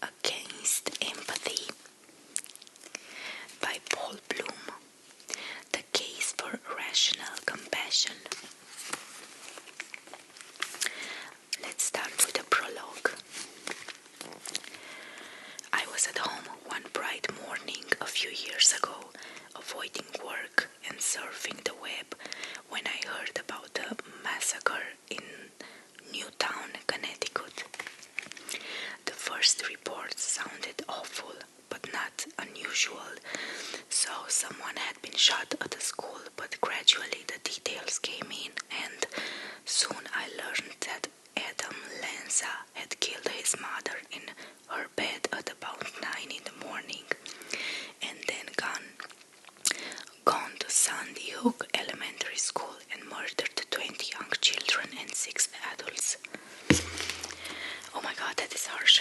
Against Empathy by Paul Bloom. The Case for Rational Compassion. Let's start with a prologue. I was at home one bright morning a few years ago, avoiding work and surfing the web, when I heard about a massacre in Newtown, Connecticut. The first reports sounded awful, but not unusual. So someone had been shot at the school, but gradually the details came in, and soon I learned that Adam Lanza had killed his mother in her bed at about 9 in the morning, and then gone to Sandy Hook Elementary School and murdered 20 young children and 6 adults. Oh my god, that is harsh.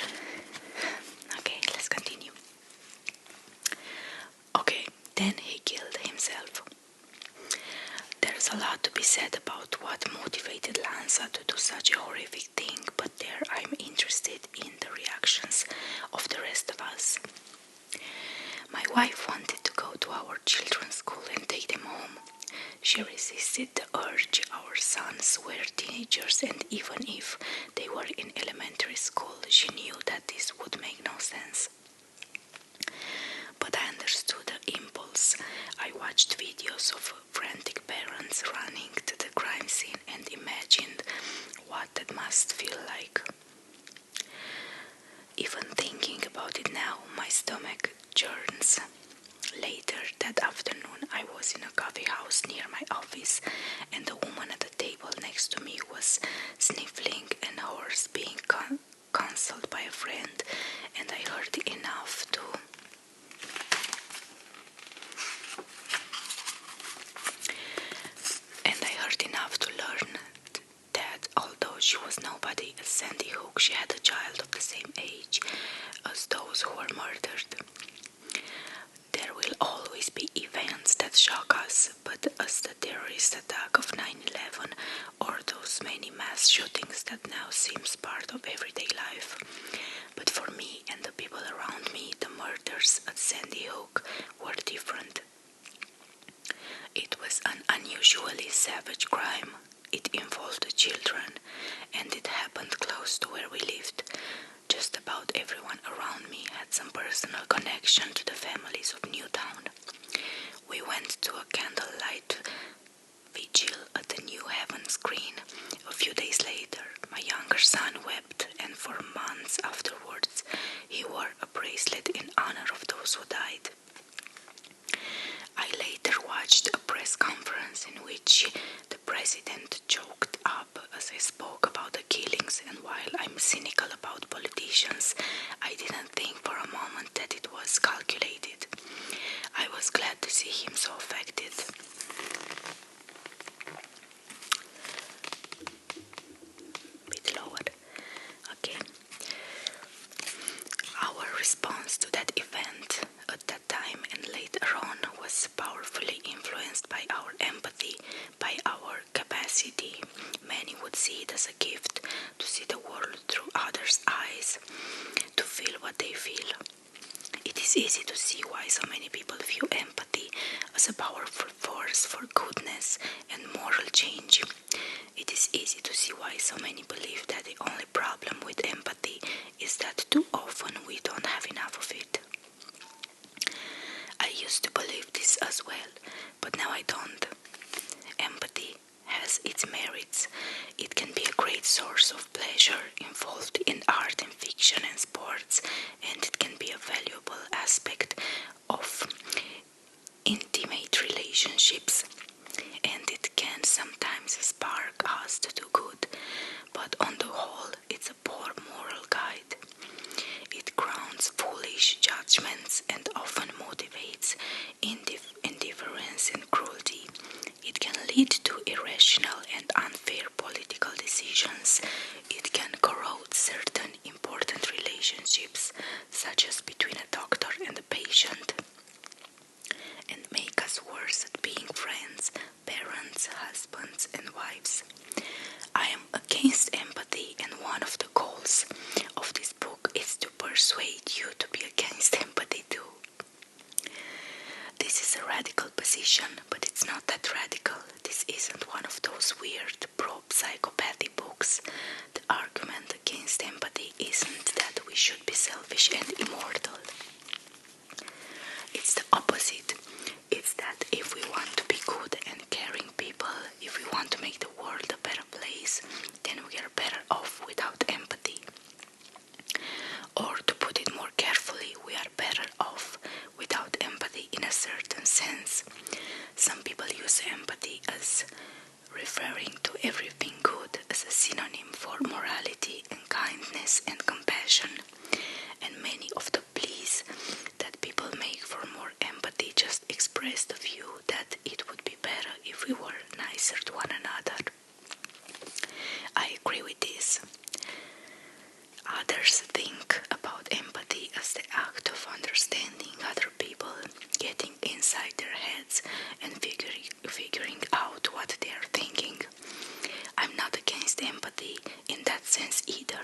Okay, let's continue. Okay, then he killed himself. There's a lot to be said about what motivated Lanza to do such a horrific thing, but there I'm interested in the reactions of the rest of us. My wife wanted to go to our children's school and take them home. She resisted the urge. Our sons were teenagers, and even if they were in elementary school, she knew that this would make no sense. But I understood the impulse. I watched videos of frantic parents running to the crime scene and imagined what that must feel like. Even thinking about it now, my stomach churns. Later that afternoon, I was in a coffee house near my office, and the woman at the table next to me was sniffling and hoarse, being counseled by a friend, and I heard enough to learn that although she was nobody at Sandy Hook, she had a child of the same age as those who were murdered. There will always be events that shock us, but as the terrorist attack of 9/11 or those many mass shootings that now seems part of everyday life. But for me and the people around me, the murders at Sandy Hook were different. It was an unusually savage crime. It involved children, and it happened close to where we lived. Just about everyone around me had some personal connection to the families of Newtown. We went to a candlelight vigil at the New Heaven screen. A few days later, my younger son wept, and for months afterwards, he wore a bracelet in honor of those who died. I later watched a press conference in which the president choked up as I spoke about the killings, and while I'm cynical about politicians, I didn't think for a moment that it was calculated. I was glad to see him so affected. Bit lower. Okay. Our response to that event at that time and later on was powerfully influenced by our empathy, by our capacity. Many would see it as a gift to see the world through others' eyes, to feel what they feel. It is easy to see why so many people view empathy as a powerful force for goodness and moral change. It is easy to see why so many believe that the only problem with empathy is that too often we don't have enough of it. I used to believe this as well, but now I don't. Empathy has its merits. It can be a great source of pleasure involved in art and fiction and sports, and it can be a valuable aspect of intimate relationships, and it can sometimes spark us to do good, but on the whole, it's a poor moral guide. It grounds foolish judgments and often motivates indifference and cruelty. It can lead to irrational and unfair political decisions. It can corrode certain important relationships, such as between a doctor and a patient, and make us worse at being friends, parents, husbands, and wives. I am against empathy, and one of the goals of this book is to persuade compassion, but it's not that radical. This isn't one of those weird pro-psychopathy books. The argument against empathy isn't that we should be selfish and immortal. It's the opposite. It's that if we want to be good and caring people, if we want to make the world a better place, then we are better off without empathy. Or to put it more carefully, we are better off without empathy in a certain sense. Some people use empathy as referring to everything good as a synonym for morality and kindness and compassion. And many of the pleas that people make for more empathy just express the view that it would be better if we were nicer to one another. I agree with this. Others think about empathy as the act of understanding other people, getting inside their heads and figuring out what they are thinking. I'm not against empathy in that sense either.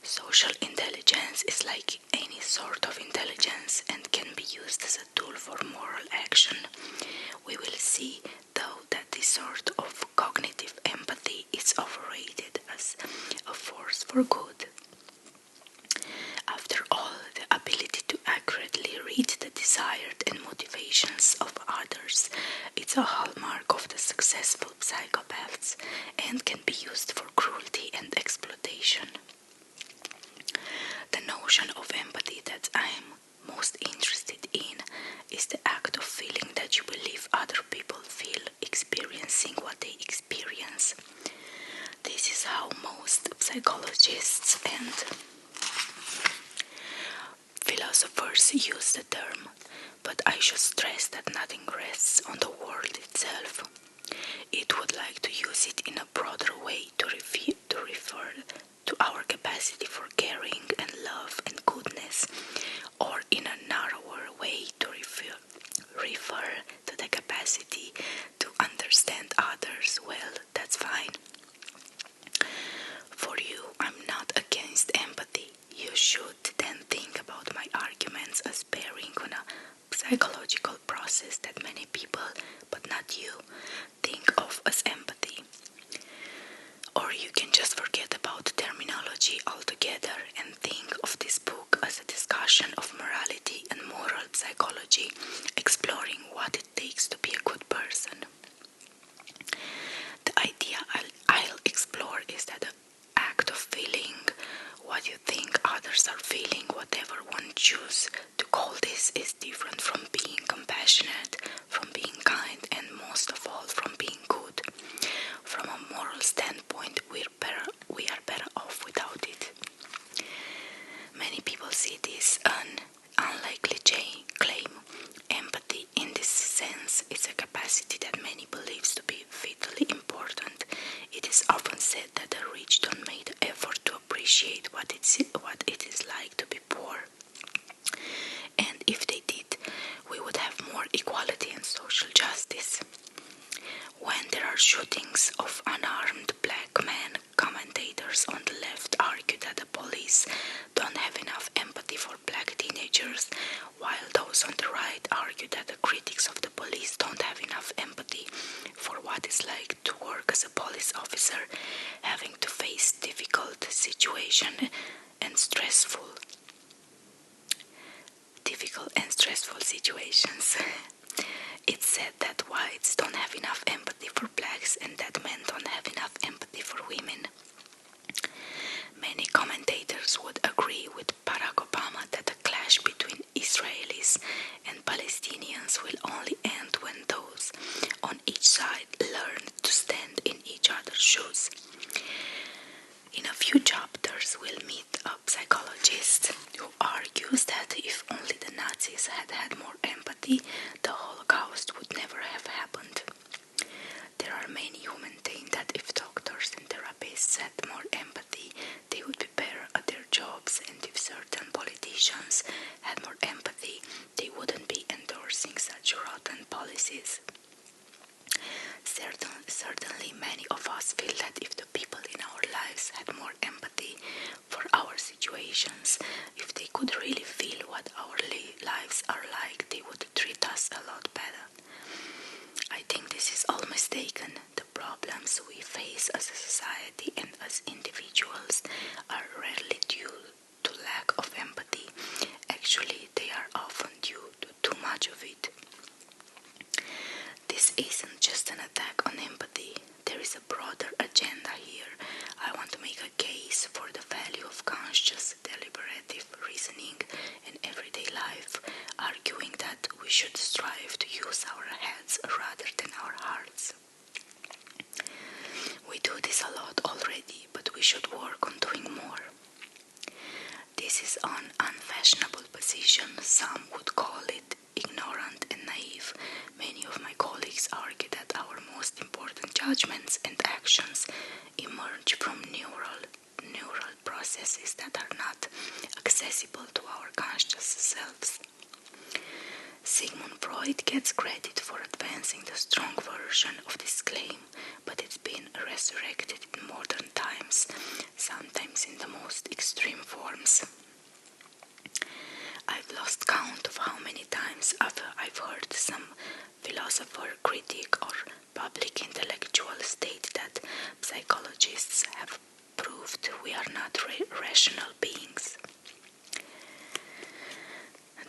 Social intelligence is like any sort of intelligence and can be used as a tool for moral action. We will see, though, that this sort of cognitive empathy is overrated as a force for good. After all, the ability to accurately read the desired and motivations of others is a hallmark of the successful psychopaths and can be used for cruelty and exploitation. The notion of empathy that I am most interested in is the act of feeling that you believe other people feel experiencing what they experience. This is how most psychologists and philosophers use the term, but I should stress that nothing rests on the world itself. It would like to use it in a broader way to refer to our capacity for caring and love and goodness, or in a narrower way to refer to the capacity to understand others. Well, that's fine. For you, I'm not against empathy. You should then think about my arguments as bearing on a psychological process that many people, but not you, think of as empathy. Or you can just forget about terminology altogether and think of this book as a discussion of morality and moral psychology, exploring what it takes to be a good person. The idea I'll explore is that the act of feeling what you think others are feeling, whatever one chooses to call this, is different from being compassionate, from being kind, and most of all from being good. From a moral standpoint, we are better off without it. Many people see this an unlikely claim. Empathy, in this sense, is a capacity that many believes to be vitally important. It is often said that the rich don't make the effort to appreciate what it is like to be poor. And if they did, we would have more equality and social justice. When there are shootings of unarmed black men, commentators on the left argue that the police don't have enough empathy for black teenagers, while those on the right argue that the critics of the police don't have enough empathy for what it's like to work as a police officer, having to face difficult and stressful situations. It's said that whites don't have enough empathy for blacks and that men don't have enough empathy for women. Many commentators would agree with Barack Obama that the clash between Israelis and Palestinians will only end when those on each side learn to stand in each other's shoes. In a few chapters, we'll meet a psychologist who argues that if only the Nazis had had more empathy, the Holocaust would never have happened. There are many who maintain that if doctors and therapists had more empathy, they would be better at their jobs, and if certain politicians had more empathy, they wouldn't be endorsing such rotten policies. Certainly many of us feel that if the people in our lives had more empathy for our situations, if they could really feel what our lives are like, they would treat us a lot better. decision. Some would call it ignorant and naive. Many of my colleagues argue that our most important judgments and actions emerge from neural processes that are not accessible to our conscious selves. Sigmund Freud gets credit for advancing the strong version of this claim, but it's been resurrected in modern times, sometimes in the most extreme forms. I've lost count of how many times I've heard some philosopher, critic, or public intellectual state that psychologists have proved we are not rational beings.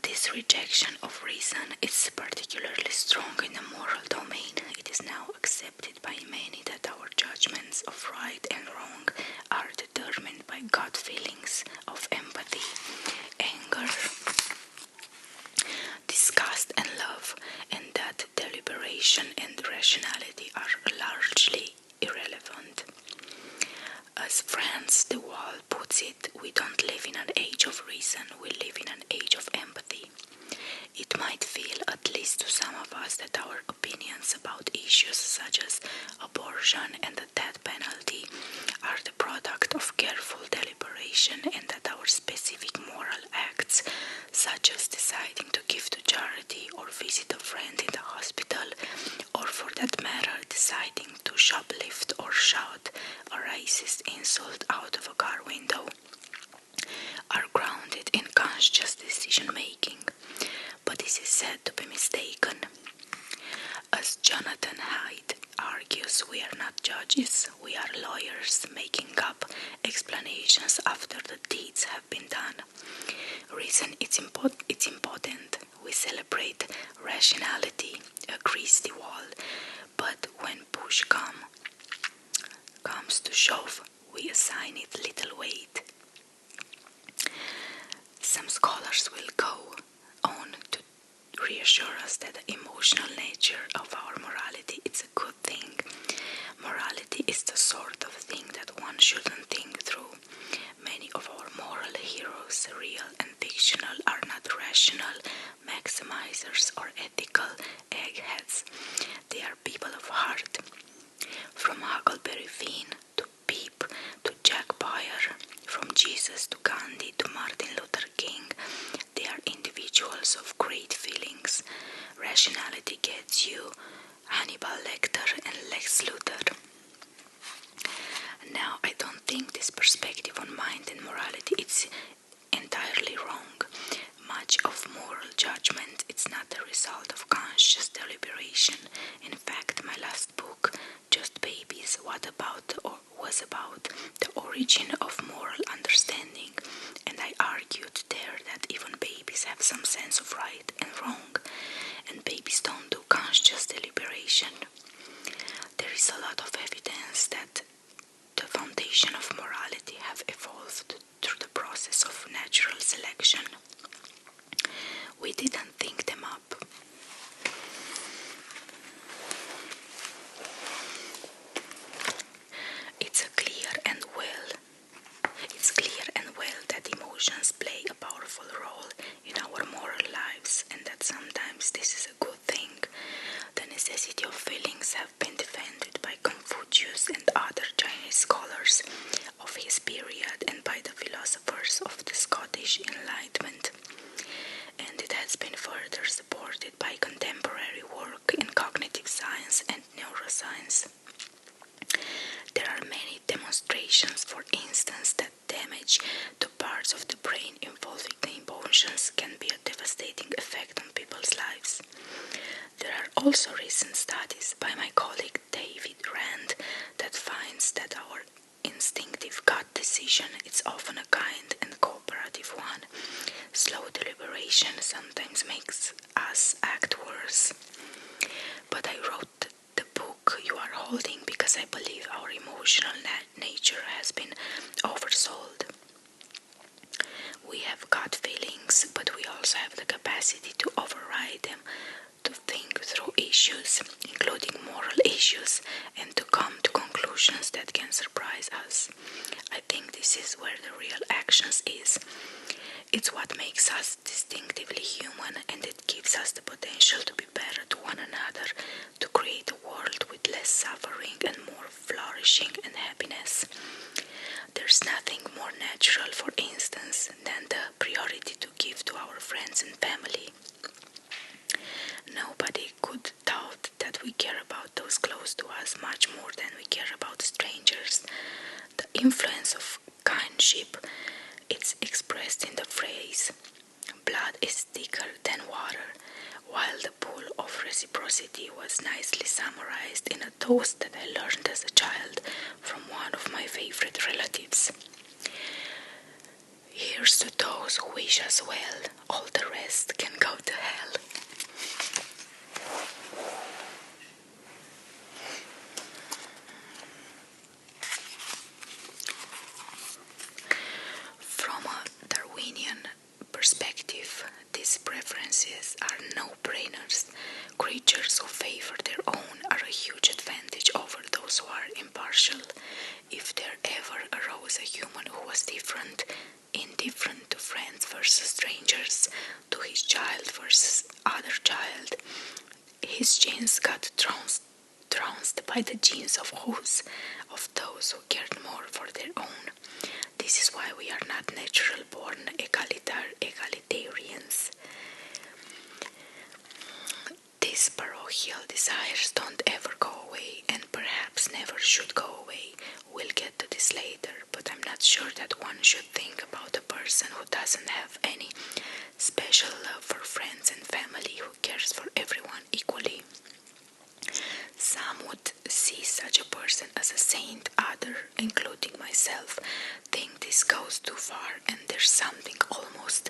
This rejection of reason is particularly strong in the moral domain. It is now accepted by many that our judgments of right and wrong are determined by gut feelings of empathy, anger, disgust and love, and that deliberation and rationality are largely irrelevant. As Franz de Waal puts it, we don't live in an age of reason, we live in an age of empathy. It might feel, at least to some of us, that our opinions about issues such as abortion and the death penalty are the product of careful deliberation, and that our specific moral acts, such as deciding to give to charity or visit a friend in the hospital, or for that matter deciding to shoplift or shout a racist insult out of a car window, are grounded in conscious decision-making. But this is said to be mistaken. As Jonathan Haidt argues, we are not judges, we are lawyers making up explanations after the deeds have been done. Reason it's important. We celebrate rationality, agrees de Waal, but when push comes to shove, we assign it little weight. Some scholars will go on to reassure us that the emotional nature of our morality is a good thing. Morality is the sort of thing that one shouldn't think through. Many of our moral heroes, real and fictional, are not rational maximizers or ethical eggheads. They are people of heart. From Huckleberry Finn to Peep to Jack Bauer, from Jesus to Gandhi to Martin Luther King, they are individuals of great feelings. Rationality gets you Hannibal Lecter and Lex Luthor. Now, I don't think this perspective on mind and morality is entirely wrong. Much of moral judgment is not the result of conscious deliberation. In fact, my last book, Just Babies, was about the origin of moral understanding, and I argued there that even babies have some sense of right and wrong, and babies don't do conscious deliberation. There is a lot of evidence that the foundation of morality have evolved through the process of natural selection. We didn't think them up. It's clear and well that emotions play a powerful role in our moral lives, and that sometimes this is a good thing. The necessity of feelings have been defended by Confucius and other Chinese scholars of his period and by the philosophers of the Scottish Enlightenment. And it has been further supported by contemporary work in cognitive science and neuroscience. There are many demonstrations, for instance, that damage to parts of the brain involving the emotions can be a devastating effect on people's lives. There are also recent studies by my colleague David Rand that finds that our instinctive gut decision is often a kind and cooperative one. Slow deliberation sometimes makes us act worse. But I wrote the book you are holding because I believe our emotional nature has been oversold. We have gut feelings, but we also have the capacity to override them, to think through issues, including moral issues, and to come to conclusions that can surprise us. I think this is where the real actions is. It's what makes us distinctively human, and it gives us the potential to be better to one another, to create a world with less suffering and more flourishing and happiness. There's nothing more natural, for instance, than the priority to give to our friends and family. Nobody could doubt that we care about those close to us much more than we care about strangers. The influence of kindship, it's expressed in the phrase, "Blood is thicker than water," while the pull of reciprocity was nicely summarized in a toast that I learned as a child from one of my favorite relatives. "Here's to those who wish us well, all the rest can go to hell." From a Darwinian perspective, these preferences are no-brainers. Creatures who favor their own are a huge advantage over those who are impartial. If there ever arose a human who was indifferent to friends versus strangers, to his child versus other child, his genes got trounced by the genes of those who cared more for their own. This is why we are not natural-born egalitarians. These parochial desires don't ever go away, and perhaps never should go away. We'll get to this later, but I'm not sure that one should think about a person who doesn't have any special love for friends and family, who cares for everyone equally. Some would see such a person as a saint, others, including myself, think this goes too far, and there's something almost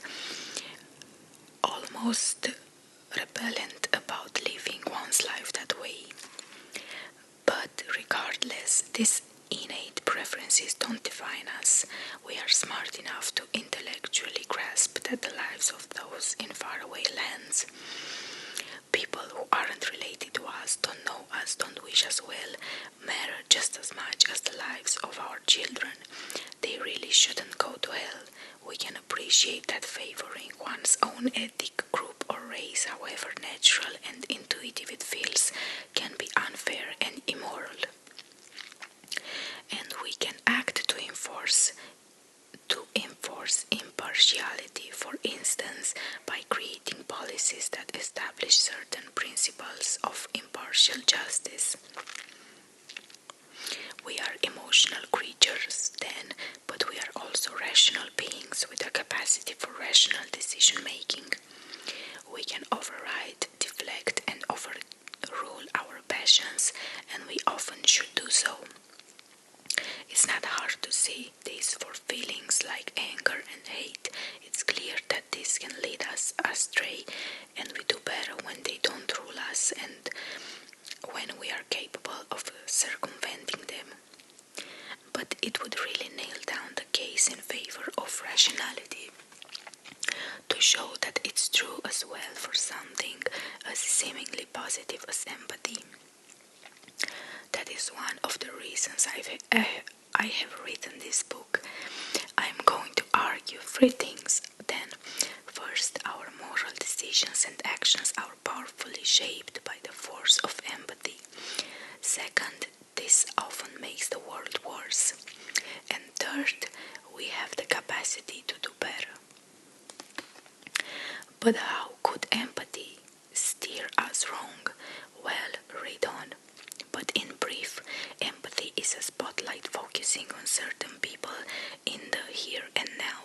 repellent about living one's life that way. But regardless, these innate preferences don't define us. We are smart enough to intellectually grasp that the lives of those in faraway lands, people who aren't related to us, don't know us, don't wish us well, matter just as much as the lives of our children. They really shouldn't go to hell. We can appreciate that favoring one's own ethnic group or race, however natural and intuitive it feels, can be unfair and immoral. And we can act to enforce impartiality, for instance, by creating policies that establish certain principles of impartial justice. We are emotional creatures, then, but we are also rational beings with a capacity for rational decision-making. We can override, deflect, and overrule our passions, and we often should do so. It's not hard to see this for feelings like anger and hate. It's clear that this can lead us astray, and we do better when they don't rule us and when we are capable of circumventing them. But it would really nail down the case in favor of rationality to show that it's true as well for something as seemingly positive as empathy. That is one of the reasons I have written this book. I'm going to argue three things. Then, first, our moral decisions and actions are powerfully shaped by the force of empathy. Second, this often makes the world worse. And third, we have the capacity to do better. But how could empathy steer us wrong? Well, read on. But in brief, empathy is a spotlight focusing on certain people in the here and now.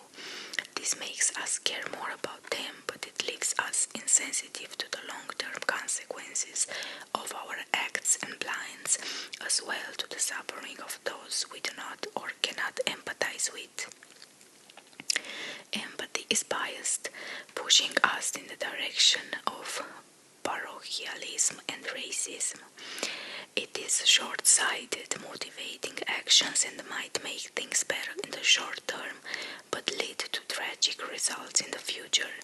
This makes us care more about them, but it leaves us insensitive to the long-term consequences of our acts and blinds, as well to the suffering of those we do not or cannot empathize with. Empathy is biased, pushing us in the direction of parochialism and racism. It is short-sighted, motivating actions and might make things better in the short term, but lead to tragic results in the future.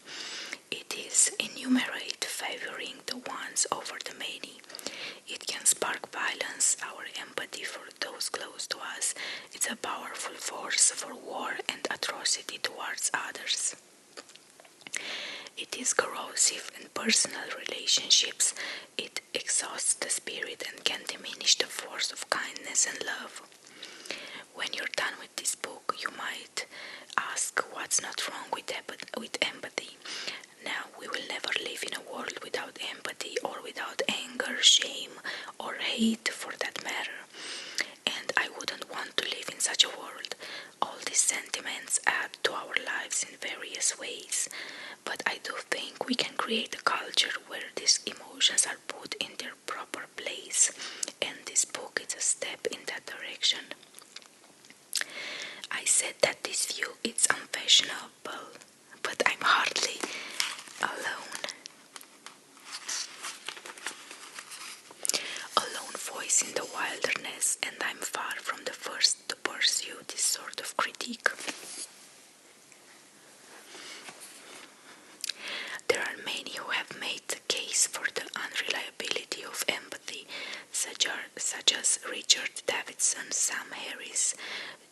It is innumerate, favoring the ones over the many. It can spark violence. Our empathy for those close to us, it's a powerful force for war and atrocity towards others. is corrosive in personal relationships. It exhausts the spirit and can diminish the force of kindness and love. When you're done with this book, you might ask what's not wrong with empathy. Now, we will never live in a world without empathy or without anger, shame, or hate for that matter. And I wouldn't want to live in such a world. All these sentiments add to our lives in various ways. But I do think we can create a culture where these emotions are put in their proper place. And this book is a step in that direction. I said that this view is unfashionable, but I'm hardly alone. A lone voice in the wilderness, and I'm far from the first to pursue this sort of critique. There are many who have made the case for the unreliability of empathy, such as Richard Davidson, Sam Harris,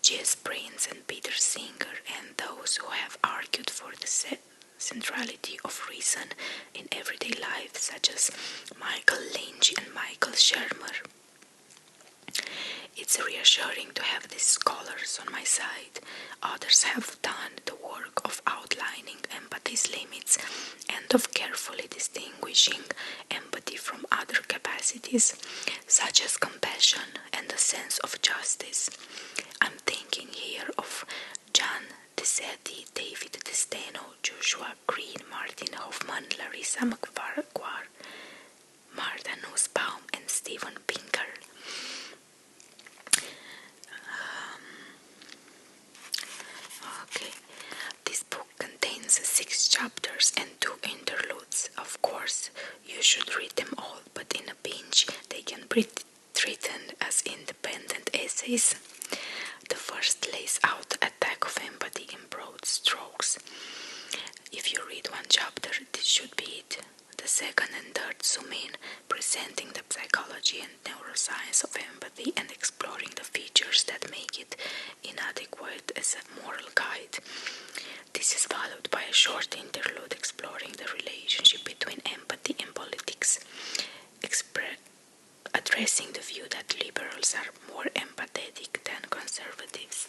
Jess Prince and Peter Singer, and those who have argued for the centrality of reason in everyday life, such as Michael Lynch and Michael Shermer. It's reassuring to have these scholars on my side. Others have done the work of outlining empathy's limits and of carefully distinguishing empathy from other capacities, such as compassion and a sense of justice. I'm thinking here of John Desetti, David Desteno, Joshua Green, Martin Hoffman, Larissa McFarquhar, Martha Nussbaum, and Steven Pinker. This book contains 6 chapters and 2 interludes. Of course, you should read them all, but in a pinch, they can be written as independent essays. The first lays out the attack of empathy in broad strokes. If you read one chapter, this should be it. The second and third zoom in, presenting the psychology and neuroscience of empathy and exploring the features that make it inadequate as a moral guide. This is followed by a short interlude exploring the relationship between empathy and politics, addressing the view that liberals are more empathetic than conservatives.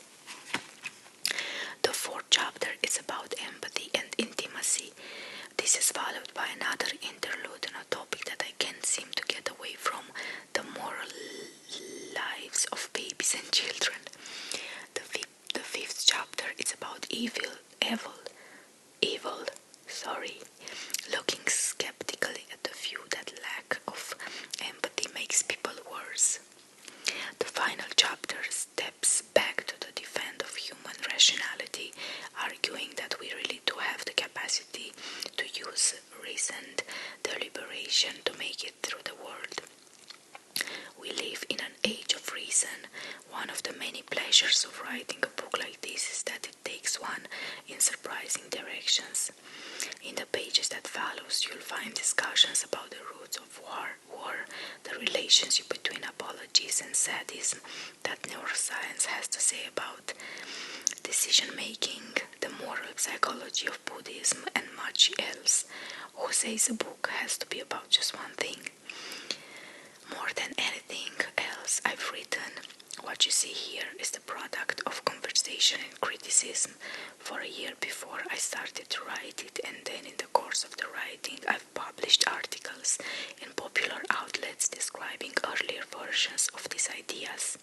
The fourth chapter is about empathy and intimacy. This is followed by another interlude on a topic that I can't seem to get away from, the moral lives of babies and children. The fifth chapter is about looking skeptically at the view that lack of empathy makes people worse. The final chapter steps back to the defense of human rationality, arguing that we really do have the capacity to use reasoned deliberation to make it through the world. We live in an age of reason. One of the many pleasures of writing a book like this is that it takes one in surprising directions. In the pages that follows, you'll find discussions about the roots of war, the relationship between apologies and sadism, that neuroscience has to say about decision-making, the moral psychology of Buddhism, and much else. Who says a book has to be about just one thing? More than anything else I've written, what you see here is the product of conversation and criticism. For a year before I started to write it, and then in the course of the writing I've published articles in popular outlets describing earlier versions of these ideas.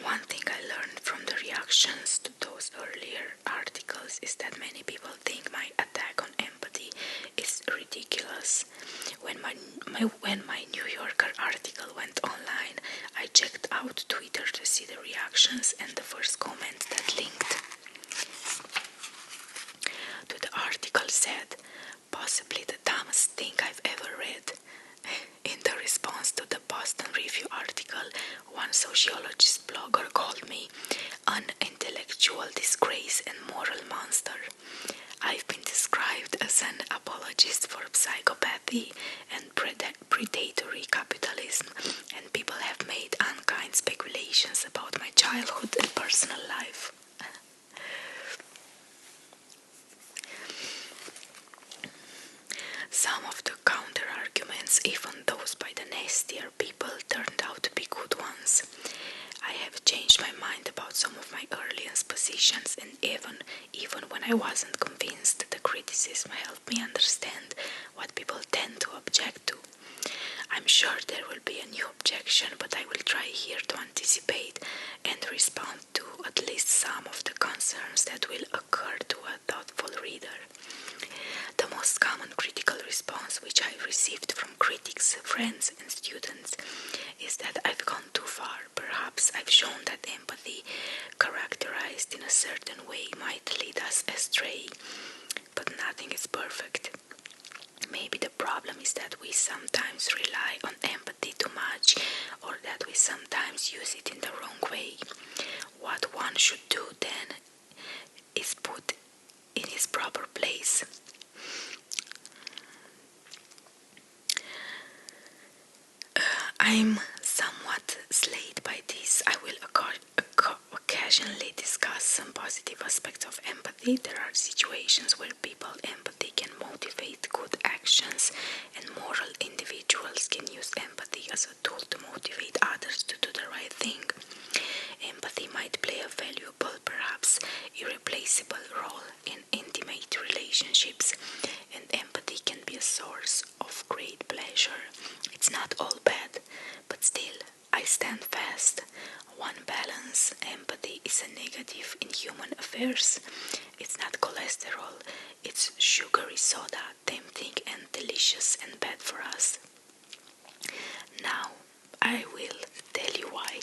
One thing I learned from the reactions to those earlier articles is that many people think my attack on empathy is ridiculous. When my New Yorker article went online, I checked out Twitter to see the reactions, and the first comment that linked to the article said, "Possibly the dumbest thing I've ever read." In the response to the Boston Review article, one sociologist blogger called me an intellectual disgrace and moral monster. I've been described as an apologist for psychopathy and predatory capitalism, and people have made unkind speculations about my childhood and personal life. Some of the counter-arguments, even those by the nastier people, turned out to be good ones. I have changed my mind about some of my earliest positions, and even when I wasn't convinced, the criticism helped me understand what people tend to object to. I'm sure there will be a new objection, but I will try here to anticipate and respond to at least some of the concerns that will occur to a thoughtful reader. The most common critical response which I've received from critics, friends and students is that I've gone too far. Perhaps I've shown that empathy, characterized in a certain way, might lead us astray. But nothing is perfect. Maybe the problem is that we sometimes rely on empathy too much, or that we sometimes use it in the wrong way. What one should do then is put in its proper place. I'm somewhat slayed by this. I will occasionally discuss some positive aspects of empathy. There are situations where empathy can motivate good actions, and moral individuals can use empathy as a tool to motivate others to do the right thing. Empathy might play a valuable, perhaps irreplaceable role in intimate relationships, and empathy can be a source of great pleasure. It's not all bad, but still, I stand fast. One balance, empathy is a negative in human affairs. It's not cholesterol, it's sugary soda, tempting and delicious and bad for us. Now, I will tell you why.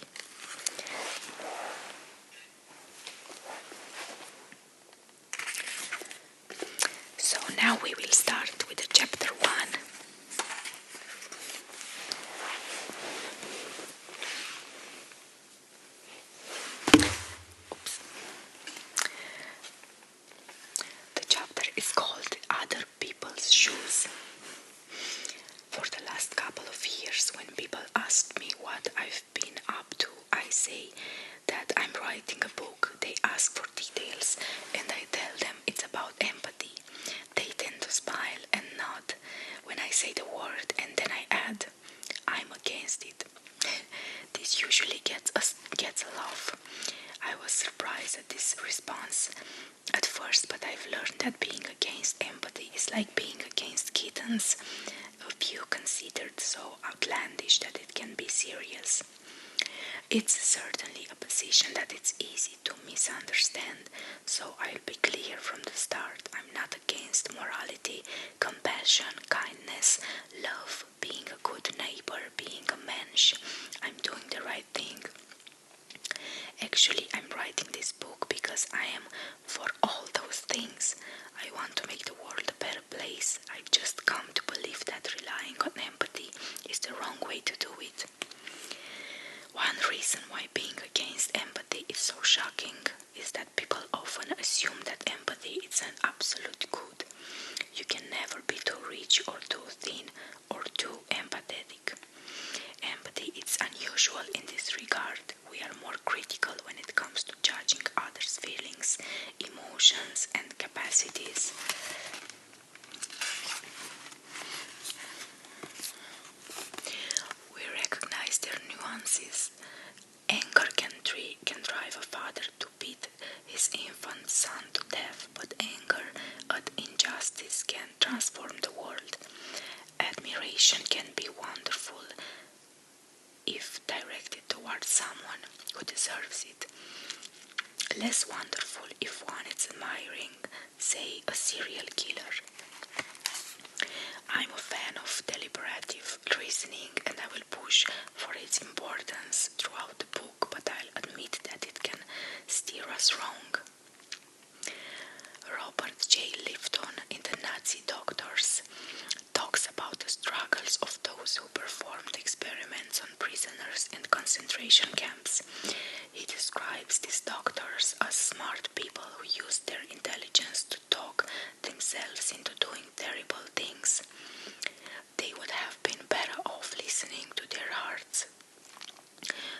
So now we will start with chapter 1. The chapter is called Other People's Shoes. For the last couple of years, when people ask me what I've been up to, I say that I'm writing a book. They ask for details, and I tell them it's about empathy. They tend to smile and nod when I say the word, and then I add, I'm against it. This usually gets a laugh. I was surprised at this response at first, but I've learned that being against empathy is like being against kittens, a view considered so outlandish that it can be serious. It's certainly a position that it's easy to misunderstand, so I'll be clear from the start. I'm not against morality, compassion, kindness, love, being a good neighbor, being a mensch. I'm doing the right thing. Actually, I'm writing this book because I am for all those things. I want to make the world a better place. I've just come to believe that relying on empathy is the wrong way to do it. One reason why being against empathy is so shocking is that people often assume that empathy is an absolute good. You can never be too rich or too thin or too empathetic. Empathy is unusual in this regard. We are more critical when it comes to judging others' feelings, emotions, and capacities. We recognize their nuances. Anger can drive a father to beat his infant son to death, but anger at injustice can transform the world. Admiration can be wonderful if directed towards someone who deserves it. Less wonderful if one is admiring, say, a serial killer. I'm a fan of deliberative reasoning, and I will push for its importance throughout the book, but I'll admit that it can steer us wrong. Robert J. Lifton in The Nazi Doctors talks about the struggles of those who performed experiments on prisoners in concentration camps. He describes these doctors as smart people who used their intelligence to talk themselves into doing terrible things. They would have been better off listening to their hearts.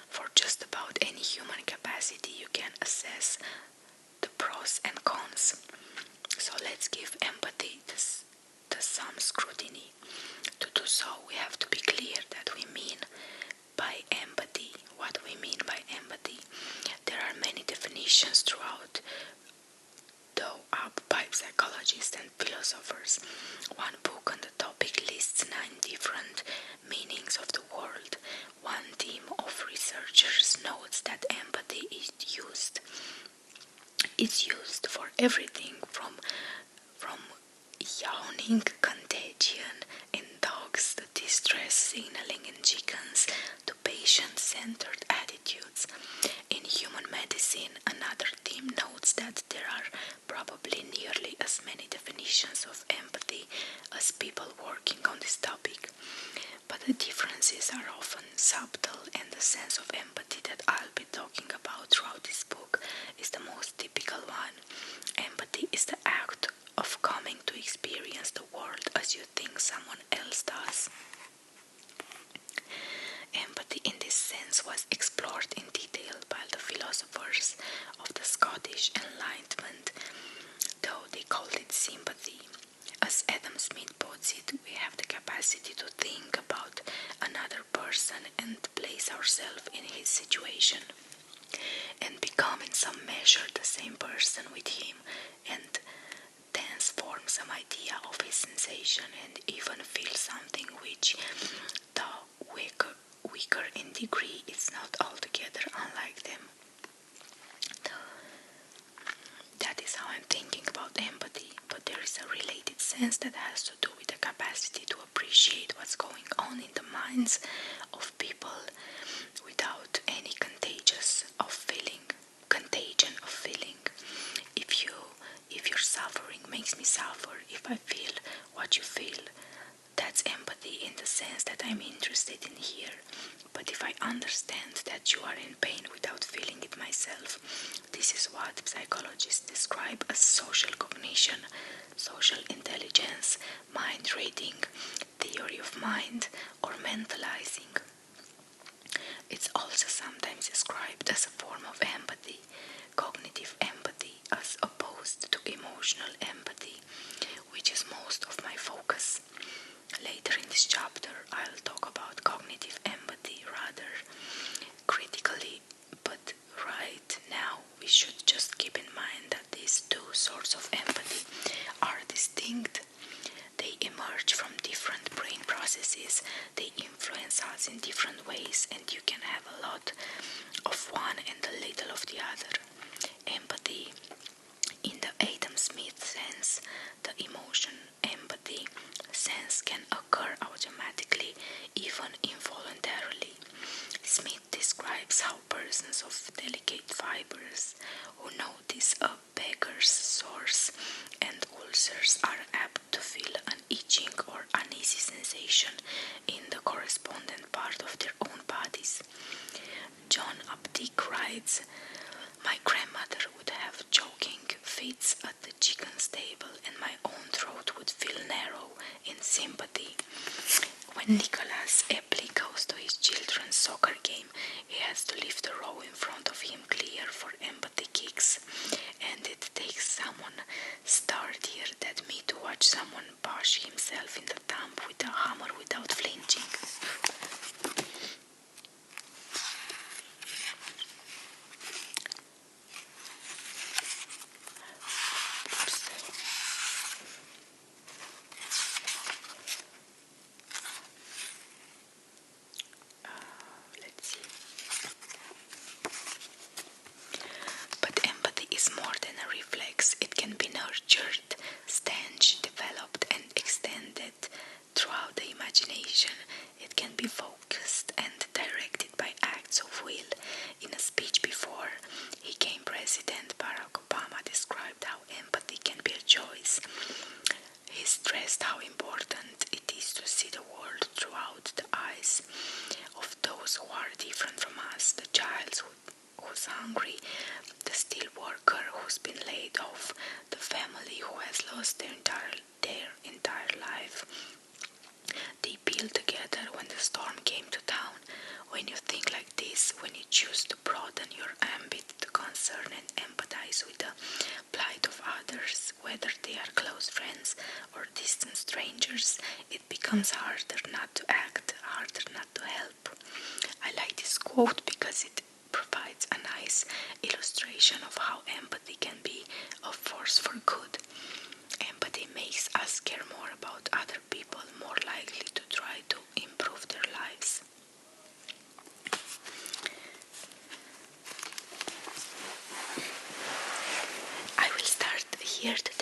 For just about any human capacity, you can assess the pros and cons. So let's give empathy the some scrutiny. To do so, we have to be clear that we mean by empathy. What we mean by empathy. There are many definitions throughout, though up by psychologists and philosophers. One book on the topic lists 9 different meanings of the word. One team of researchers notes that empathy is used. It's used for everything from yawning contagion in dogs to distress signaling in chickens to patient-centered attitudes. In human medicine, another team notes that there are probably nearly as many definitions of empathy as people working on this topic. But the differences are often subtle, and the sense of empathy that I'll be talking about throughout this book is the most typical one. Empathy is the act of coming to experience the world as you think someone else does. Empathy in this sense was explored in detail by the philosophers of the Scottish Enlightenment, though they called it sympathy. As Adam Smith puts it, we have the capacity to think about another person and place ourselves in his situation, and become in some measure the same person with him, and thence form some idea of his sensation and even feel something which, though weaker in degree, is not altogether unlike them. That is how I'm thinking about empathy, but there is a related sense that has to do with the capacity to appreciate what's going on in the minds of people without any contagion of feeling. If your suffering makes me suffer, if I feel what you feel, that's empathy in the sense that I'm interested in here. But if I understand that you are in pain without feeling it myself, this is what psychologists describe as social cognition, social intelligence, mind reading, theory of mind, or mentalizing. It's also sometimes described as a form of empathy, cognitive empathy, as opposed to emotional empathy, which is most of my focus. Later in this chapter, I'll talk about cognitive empathy rather critically, but right now we should just keep in mind that these two sorts of empathy are distinct. They emerge from different brain processes, they influence us in different ways, and you can have a lot of one and a little of the other. Empathy, in the Adam Smith sense, the emotion empathy sense can occur automatically, even involuntarily. Smith describes how persons of delicate fibers who notice a beggar's sores and ulcers are apt to feel an itching or uneasy sensation in the correspondent part of their own bodies. John Updike writes, "My grandmother would have choking fits at the chicken stable, and my own throat would feel narrow in sympathy. When Nicholas Epley goes to his children's soccer game, he has to leave the row in front of him clear for empathy kicks, and it takes someone sturdier than me to watch someone bash himself in the thumb with a hammer without flinching." But empathy is more than a reflex. It can be nurtured, stanched, developed, and extended throughout the imagination. It can be focused and directed by acts of will. In a speech before he became president, Barack Obama described how empathy can be a choice. He stressed how important it is to see the world throughout the eyes of those who are different from us, the child who's hungry, the steel worker who's been laid off, the family who has lost their entire life. They build together when the storm came to town. When you think like this, when you choose to broaden your ambit to concern and empathize with the plight of others, whether they are close friends friends or distant strangers, it becomes harder not to act, harder not to help. I like this quote because it provides a nice illustration of how empathy can be a force for good. Empathy makes us care more about other people, more likely to try to improve their lives. I will start here the